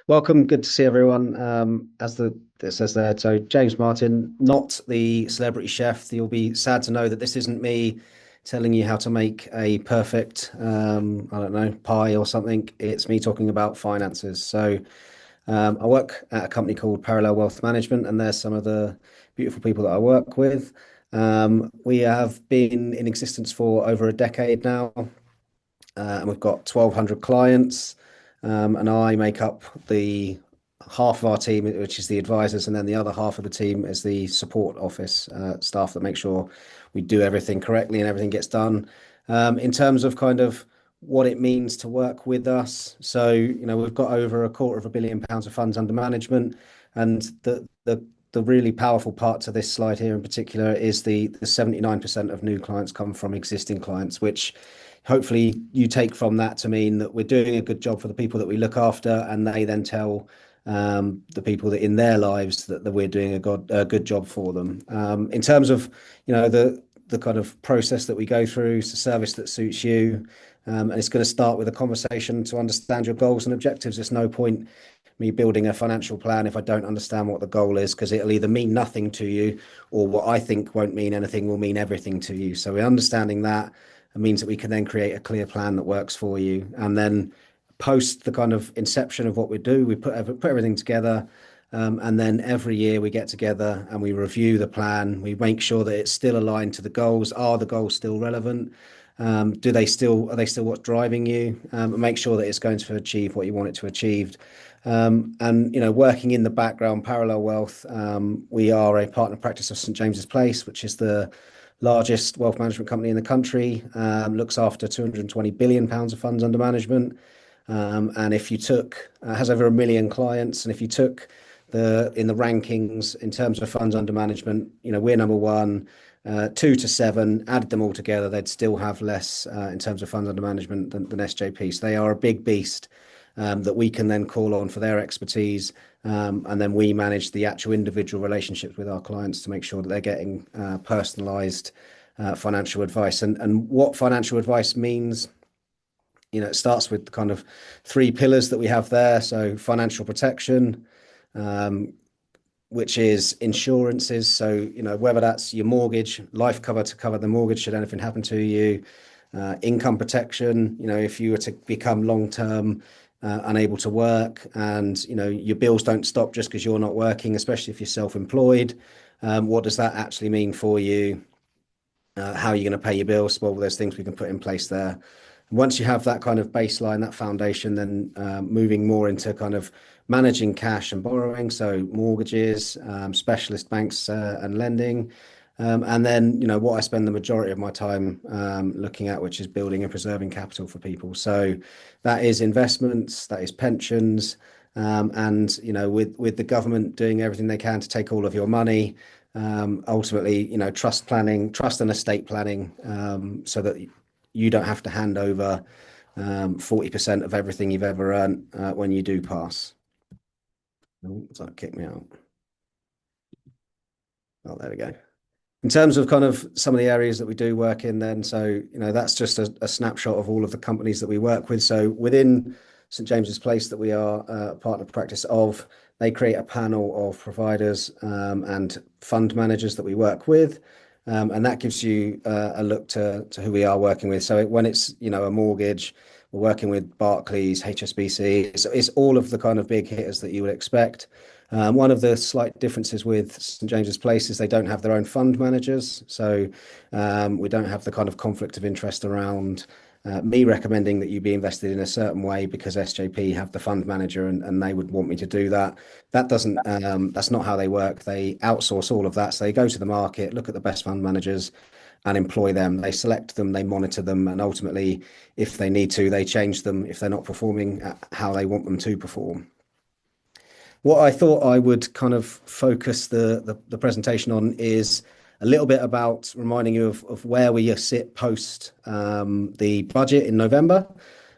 Welcome. Good to see everyone. As it says there, so James Martin, not the celebrity chef. You'll be sad to know that this isn't me telling you how to make a perfect, I don't know, pie or something. It's me talking about finances. I work at a company called Parallel Wealth Management, and there's some of the beautiful people that I work with. We have been in existence for over a decade now, and we've got 1,200 clients. And I make up the half of our team, which is the advisors, and then the other half of the team is the support office staff that make sure we do everything correctly and everything gets done. In terms of kind of what it means to work with us, so we've got over £250 million of funds under management, and the really powerful part to this slide here in particular is the 79% of new clients come from existing clients, which hopefully you take from that to mean that we're doing a good job for the people that we look after, and they then tell the people that in their lives that we're doing a good job for them. In terms of the kind of process that we go through, it's a service that suits you, and it's going to start with a conversation to understand your goals and objectives. There's no point me building a financial plan if I don't understand what the goal is, because it'll either mean nothing to you, or what I think won't mean anything will mean everything to you. So we're understanding that. It means that we can then create a clear plan that works for you. And then post the kind of inception of what we do, we put everything together. And then every year we get together and we review the plan. We make sure that it's still aligned to the goals. Are the goals still relevant? Are they still what's driving you? And make sure that it's going to achieve what you want it to achieve. And working in the background, Parallel Wealth, we are a partner practice of St James's Place, which is the largest wealth management company in the country. Looks after £220 billion of funds under management. And if you took, has over 1 million clients, and if you took in the rankings in terms of funds under management, we're number one. 2 to 7, added them all together, they'd still have less in terms of funds under management than SJP. So they are a big beast that we can then call on for their expertise. And then we manage the actual individual relationships with our clients to make sure that they're getting personalized financial advice. And what financial advice means, it starts with the kind of 3 pillars that we have there. So financial protection, which is insurances. So, whether that's your mortgage, life cover to cover the mortgage should anything happen to you, income protection, if you were to become long-term unable to work, and your bills don't stop just because you're not working, especially if you're self-employed. What does that actually mean for you? How are you going to pay your bills? Well, there's things we can put in place there. Once you have that kind of baseline, that foundation, then moving more into kind of managing cash and borrowing, so mortgages, specialist banks and lending. And then, what I spend the majority of my time looking at, which is building and preserving capital for people. So that is investments, that is pensions, and with the government doing everything they can to take all of your money, ultimately, trust planning, trust and estate planning, so that you don't have to hand over 40% of everything you've ever earned when you do pass. Oh, so that kicked me out. Oh, there we go. In terms of kind of some of the areas that we do work in then, so, that's just a snapshot of all of the companies that we work with. So within St James's Place that we are a partner practice of, they create a panel of providers and fund managers that we work with. And that gives you a look to who we are working with. So when it's, a mortgage, we're working with Barclays, HSBC. It's all of the kind of big hitters that you would expect. One of the slight differences with St James's Place is they don't have their own fund managers. So we don't have the kind of conflict of interest around me recommending that you be invested in a certain way because SJP have the fund manager and they would want me to do that. That's not how they work. They outsource all of that. So they go to the market, look at the best fund managers and employ them. They select them, they monitor them, and ultimately, if they need to, they change them if they're not performing how they want them to perform. What I thought I would kind of focus the presentation on is a little bit about reminding you of where we sit post the budget in November,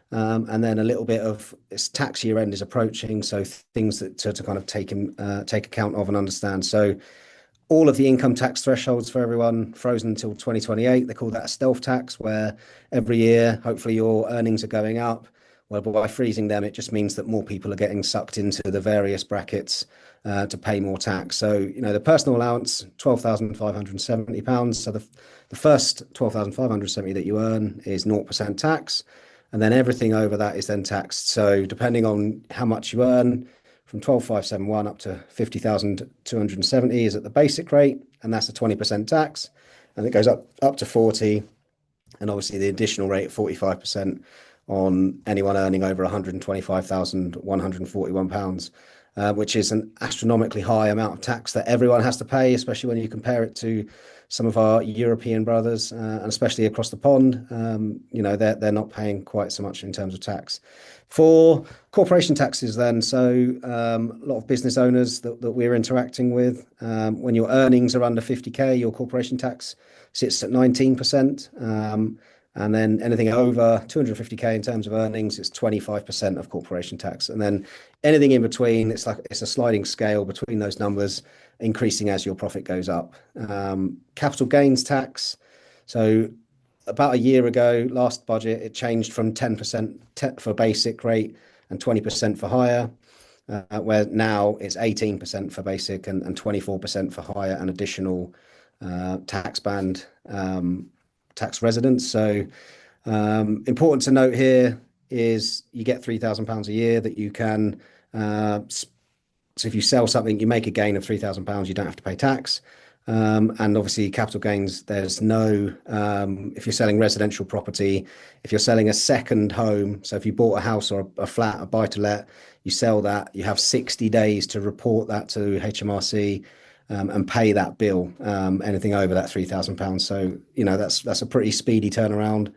and then a little bit of this tax year end is approaching, so things that to kind of take account of and understand. So all of the income tax thresholds for everyone frozen until 2028. They call that a stealth tax, where every year, hopefully, your earnings are going up. Well, by freezing them, it just means that more people are getting sucked into the various brackets to pay more tax. So, the personal allowance, £12,570. So the first 12,570 that you earn is 0% tax. And then everything over that is then taxed. So depending on how much you earn, from 12,571 up to 50,270 is at the basic rate, and that's a 20% tax. And it goes up to 40, and obviously the additional rate, 45% on anyone earning over £125,141, which is an astronomically high amount of tax that everyone has to pay, especially when you compare it to some of our European brothers, and especially across the pond. They're not paying quite so much in terms of tax. For corporation taxes, then, so a lot of business owners that we're interacting with, when your earnings are under 50K, your corporation tax sits at 19%. And then anything over 250K in terms of earnings, it's 25% of corporation tax. And then anything in between, it's a sliding scale between those numbers, increasing as your profit goes up. Capital gains tax. So about a year ago, last budget, it changed from 10% for basic rate and 20% for higher, where now it's 18% for basic and 24% for higher and additional tax band tax residents. So important to note here is you get £3,000 a year that you can. So if you sell something, you make a gain of £3,000, you don't have to pay tax. And obviously capital gains, there's no, if you're selling residential property, if you're selling a second home, so if you bought a house or a flat, a buy to let, you sell that, you have 60 days to report that to HMRC, and pay that bill, anything over that £3,000. So, that's a pretty speedy turnaround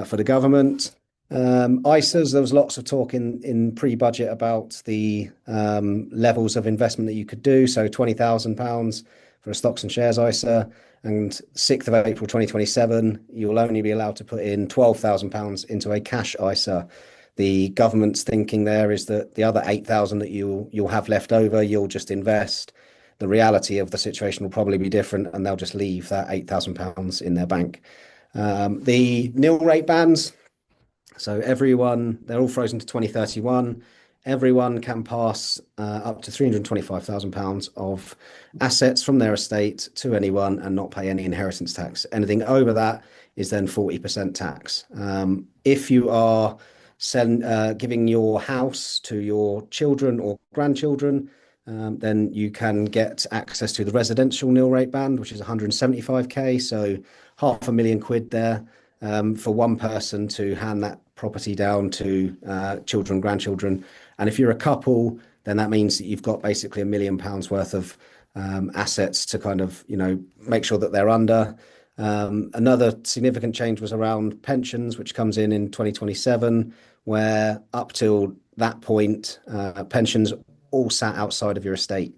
for the government. ISAs, there was lots of talk in pre-budget about the levels of investment that you could do. So £20,000 for a stocks and shares ISA, and 6th of April 2027, you'll only be allowed to put in £12,000 into a cash ISA. The government's thinking there is that the other 8,000 that you'll have left over, you'll just invest. The reality of the situation will probably be different, and they'll just leave that £8,000 in their bank. The nil rate bands, so they're all frozen to 2031. Everyone can pass up to £325,000 of assets from their estate to anyone and not pay any inheritance tax. Anything over that is then 40% tax. If you are giving your house to your children or grandchildren, then you can get access to the residential nil rate band, which is 175K. So £500,000 there, for one person to hand that property down to children, grandchildren. And if you're a couple, then that means that you've got basically £1 million worth of assets to kind of, make sure that they're under. Another significant change was around pensions, which comes in 2027, where up till that point, pensions all sat outside of your estate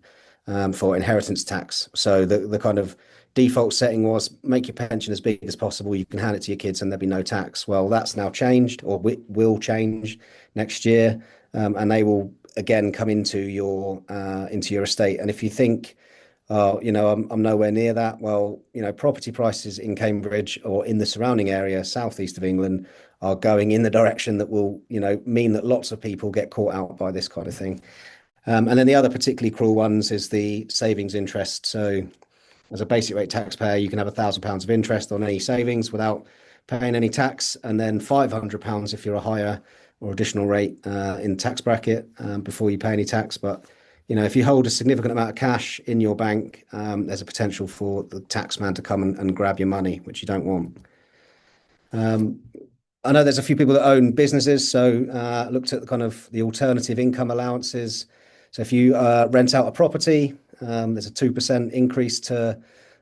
for inheritance tax. So the kind of default setting was make your pension as big as possible. You can hand it to your kids and there'll be no tax. Well, that's now changed, or will change next year, and they will again come into your estate. And if you think, oh, I'm nowhere near that. Well, property prices in Cambridge or in the surrounding area, southeast of England, are going in the direction that will, mean that lots of people get caught out by this kind of thing. And then the other particularly cruel ones is the savings interest. So as a basic rate taxpayer, you can have £1,000 of interest on any savings without paying any tax, and then £500 if you're a higher or additional rate in tax bracket before you pay any tax. But if you hold a significant amount of cash in your bank, there's a potential for the taxman to come and grab your money, which you don't want. I know there's a few people that own businesses, so looked at the alternative income allowances. So if you rent out a property, there's a 2% increase to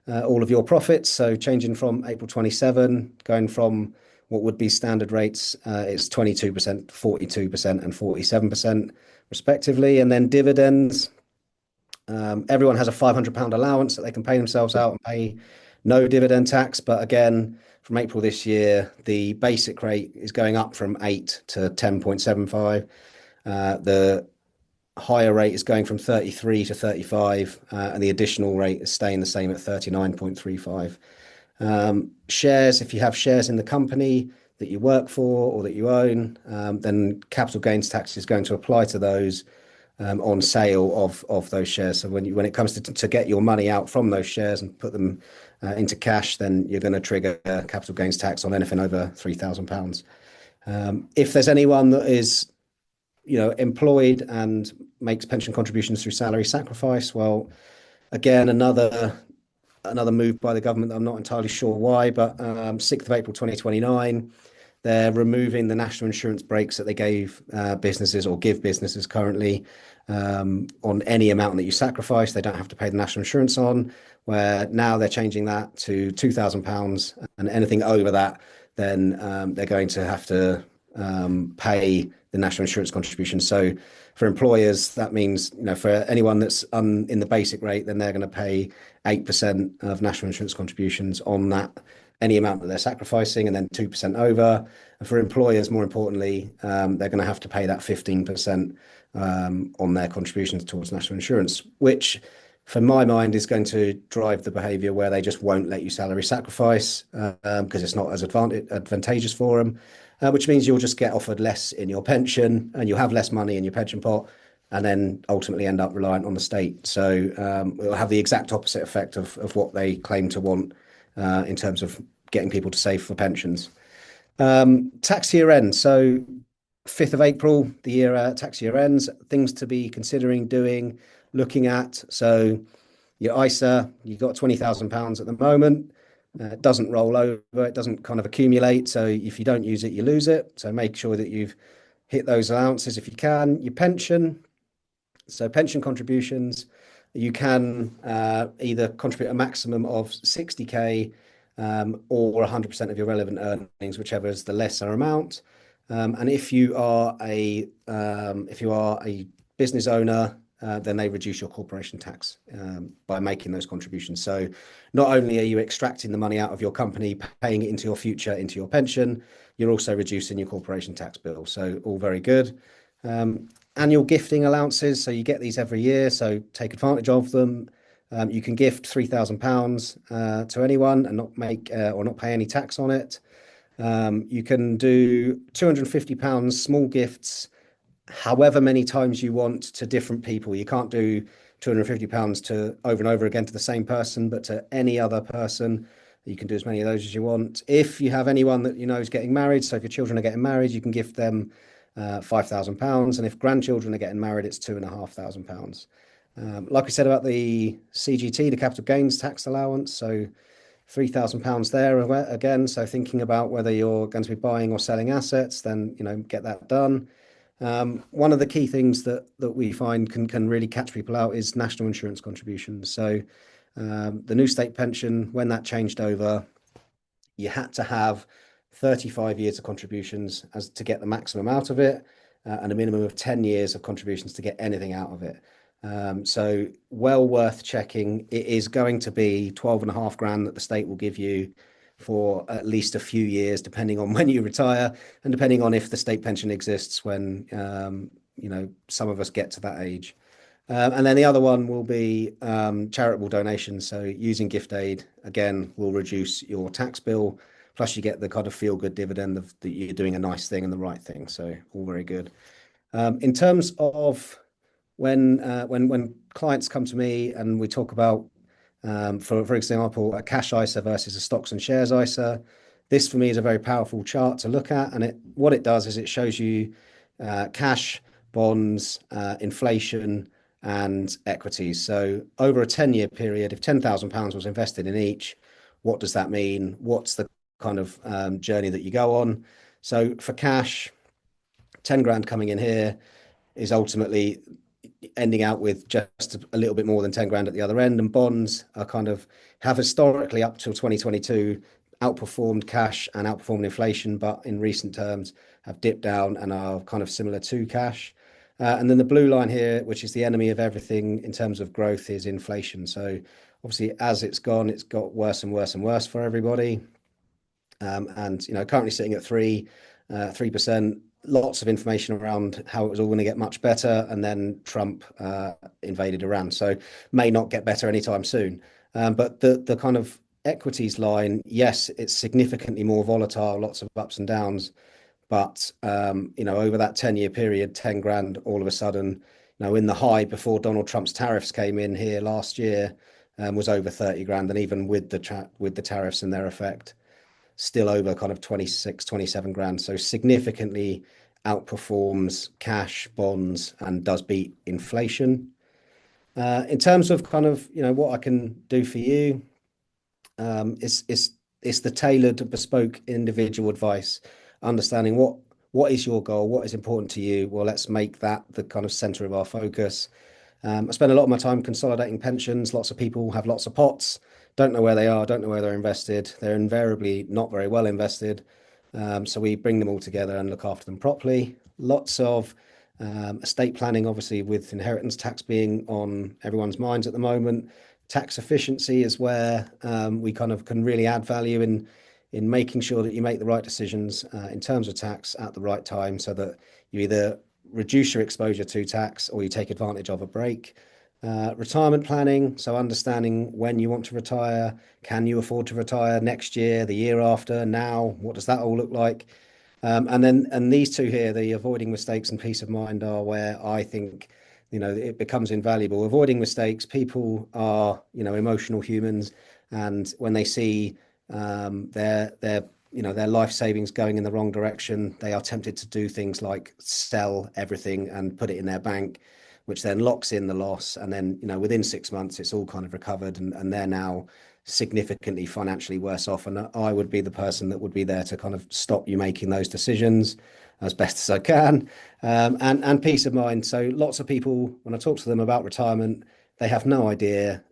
all of your profits. So changing from April 27, going from what would be standard rates, it's 22%, 42%, and 47% respectively. And then dividends, everyone has a £500 allowance that they can pay themselves out and pay no dividend tax. But again, from April this year, the basic rate is going up from 8 to 10.75. The higher rate is going from 33 to 35, and the additional rate is staying the same at 39.35. Shares, if you have shares in the company, that you work for or that you own, then capital gains tax is going to apply to those on sale of those shares. So when it comes to get your money out from those shares and put them into cash, then you're going to trigger capital gains tax on anything over £3,000. If there's anyone that is employed and makes pension contributions through salary sacrifice, well, again, another move by the government that I'm not entirely sure why, but 6th of April 2029, they're removing the national insurance breaks that they gave businesses or give businesses currently on any amount that you sacrifice. They don't have to pay the national insurance on, where now they're changing that to £2,000, and anything over that, then they're going to have to pay the national insurance contribution. So for employers, that means, for anyone that's in the basic rate, then they're going to pay 8% of national insurance contributions on that, any amount that they're sacrificing, and then 2% over. And for employers, more importantly, they're going to have to pay that 15% on their contributions towards national insurance, which, for my mind, is going to drive the behaviour where they just won't let you salary sacrifice because it's not as advantageous for them, which means you'll just get offered less in your pension and you'll have less money in your pension pot, and then ultimately end up reliant on the state. So it'll have the exact opposite effect of what they claim to want in terms of getting people to save for pensions. Tax year end. So 5th of April, the tax year ends. Things to be considering doing, looking at. So your ISA, you've got £20,000 at the moment. It doesn't roll over, it doesn't kind of accumulate. So if you don't use it, you lose it. So make sure that you've hit those allowances if you can. Your pension. So pension contributions, you can either contribute a maximum of 60k or 100% of your relevant earnings, whichever is the lesser amount. And if you are a business owner, then they reduce your corporation tax by making those contributions. So not only are you extracting the money out of your company, paying it into your future, into your pension, you're also reducing your corporation tax bill. So all very good. Annual gifting allowances. So you get these every year, so take advantage of them. You can gift £3,000 to anyone and not make or not pay any tax on it. You can do £250 small gifts however many times you want to different people. You can't do £250 to over and over again to the same person, but to any other person, you can do as many of those as you want. If you have anyone that you know is getting married, so if your children are getting married, you can gift them £5,000. And if grandchildren are getting married, it's £2,500. Like I said about the CGT, the capital gains tax allowance, so £3,000 there again. So thinking about whether you're going to be buying or selling assets, then get that done. One of the key things that we find can really catch people out is national insurance contributions. So the new state pension, when that changed over, you had to have 35 years of contributions as to get the maximum out of it, and a minimum of 10 years of contributions to get anything out of it. So well worth checking. It is going to be 12.5 grand that the state will give you for at least a few years, depending on when you retire and depending on if the state pension exists when some of us get to that age. And then the other one will be charitable donations. So using gift aid, again, will reduce your tax bill. Plus you get the kind of feel-good dividend of that you're doing a nice thing and the right thing. So all very good. In terms of when clients come to me and we talk about, for example, a cash ISA versus a stocks and shares ISA, this for me is a very powerful chart to look at. And what it does is it shows you cash, bonds, inflation, and equities. So over a 10-year period, if £10,000 was invested in each, what does that mean? What's the kind of journey that you go on? So for cash, 10 grand coming in here is ultimately ending out with just a little bit more than 10 grand at the other end. And bonds are have historically up till 2022 outperformed cash and outperformed inflation, but in recent terms have dipped down and are kind of similar to cash. And then the blue line here, which is the enemy of everything in terms of growth, is inflation. So obviously as it's got worse and worse and worse for everybody. And currently sitting at 3%. Lots of information around how it was all going to get much better, and then Trump invaded Iran, so may not get better anytime soon. But the kind of equities line, yes, it's significantly more volatile, lots of ups and downs. But over that 10-year period, 10 grand all of a sudden, in the high before Donald Trump's tariffs came in here last year, was over 30 grand. And even with the tariffs and their effect, still over kind of 26, 27 grand. So significantly outperforms cash, bonds, and does beat inflation. In terms of kind of, what I can do for you, it's the tailored, bespoke, individual advice, understanding what is your goal, what is important to you. Well, let's make that the kind of center of our focus. I spend a lot of my time consolidating pensions. Lots of people have lots of pots, don't know where they are, don't know where they're invested. They're invariably not very well invested. So we bring them all together and look after them properly. Lots of estate planning, obviously, with inheritance tax being on everyone's minds at the moment. Tax efficiency is where we kind of can really add value in making sure that you make the right decisions in terms of tax at the right time, so that you either reduce your exposure to tax or you take advantage of a break. Retirement planning, so understanding when you want to retire, can you afford to retire next year, the year after, now, what does that all look like? And these two here, the avoiding mistakes and peace of mind, are where I think, it becomes invaluable. Avoiding mistakes, people are, emotional humans, and when they see their life savings going in the wrong direction, they are tempted to do things like sell everything and put it in their bank, which then locks in the loss. And then, within 6 months, it's all kind of recovered, and they're now significantly financially worse off. And I would be the person that would be there to kind of stop you making those decisions as best as I can. And peace of mind. So lots of people, when I talk to them about retirement, they have no idea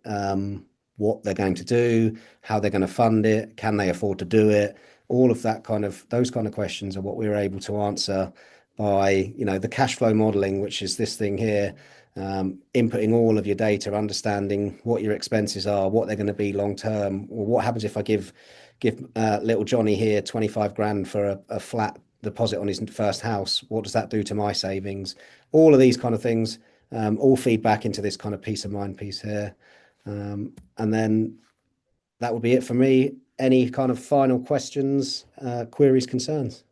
what they're going to do, how they're going to fund it, can they afford to do it? All of those kind of questions are what we were able to answer by, the cash flow modeling, which is this thing here, inputting all of your data, understanding what your expenses are, what they're going to be long term, or what happens if I give little Johnny here 25 grand for a flat deposit on his first house. What does that do to my savings? All of these kind of things all feed back into this kind of peace of mind piece here. And then that would be it for me. Any kind of final questions, queries, concerns?